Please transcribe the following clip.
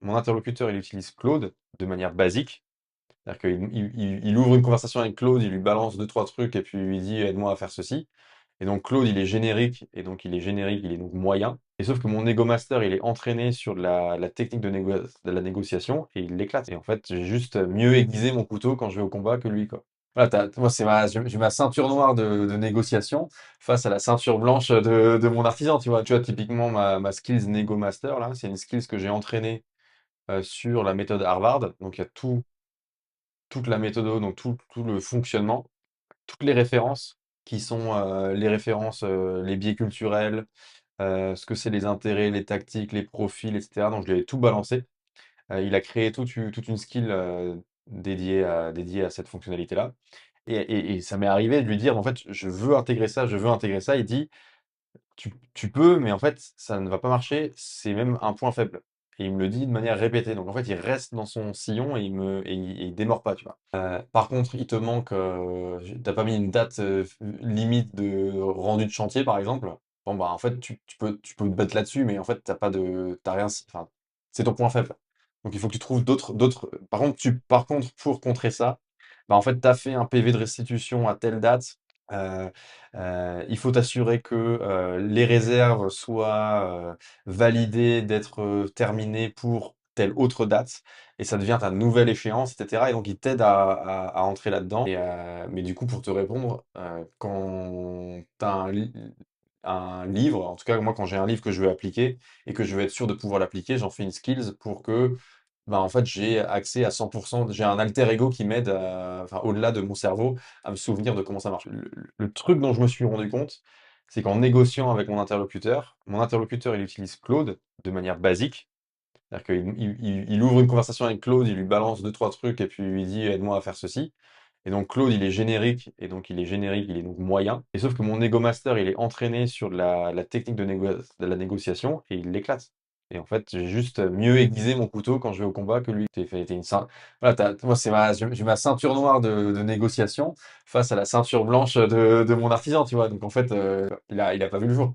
mon interlocuteur, il utilise Claude de manière basique. C'est-à-dire qu'il ouvre une conversation avec Claude, il lui balance deux, trois trucs et puis il lui dit aide-moi à faire ceci. Et donc Claude, il est générique, et donc il est générique, il est donc moyen. Et sauf que mon Ego Master, il est entraîné sur la technique de la négociation et il l'éclate. Et en fait, j'ai juste mieux aiguisé mon couteau quand je vais au combat que lui, quoi. Voilà, moi, j'ai ma ceinture noire de négociation face à la ceinture blanche de mon artisan, tu vois. Tu vois, typiquement, ma skills Nego Master, là, c'est une skills que j'ai entraînée sur la méthode Harvard. Donc, il y a toute la méthode, donc tout le fonctionnement, toutes les références qui sont les références, les biais culturels, ce que c'est les intérêts, les tactiques, les profils, etc. Donc je lui avais tout balancé. Il a créé toute une skill dédiée à cette fonctionnalité-là. Et ça m'est arrivé de lui dire, en fait, je veux intégrer ça, je veux intégrer ça. Il dit, tu peux, mais en fait, ça ne va pas marcher, c'est même un point faible. Et il me le dit de manière répétée. Donc en fait, il reste dans son sillon et il démord pas, tu vois. Par contre, il te manque, t'as pas mis une date limite de rendu de chantier, par exemple. Bon, bah en fait, tu peux te battre là-dessus, mais en fait, t'as rien, enfin, c'est ton point faible. Donc il faut que tu trouves par contre, pour contrer ça, bah en fait, t'as fait un PV de restitution à telle date. euh, il faut t'assurer que les réserves soient validées d'être terminées pour telle autre date, et ça devient ta nouvelle échéance, etc. Et donc, il t'aide à entrer là-dedans. Mais du coup, pour te répondre, quand tu as un livre, en tout cas, moi, quand j'ai un livre que je veux appliquer et que je veux être sûr de pouvoir l'appliquer, j'en fais une skills pour que bah, en fait, j'ai accès à 100%, j'ai un alter ego qui m'aide, enfin, au-delà de mon cerveau, à me souvenir de comment ça marche. Le truc dont je me suis rendu compte, c'est qu'en négociant avec mon interlocuteur, il utilise Claude de manière basique. C'est-à-dire qu'il ouvre une conversation avec Claude, il lui balance deux, trois trucs et puis il lui dit aide-moi à faire ceci. Et donc Claude, il est générique, et donc il est générique, il est donc moyen. Et sauf que mon Ego Master, il est entraîné sur la technique de la négociation et il l'éclate. Et en fait, j'ai juste mieux aiguisé mon couteau quand je vais au combat que lui. Voilà, moi, j'ai ma ceinture noire de négociation face à la ceinture blanche de mon artisan, tu vois. Donc en fait, il a pas vu le jour.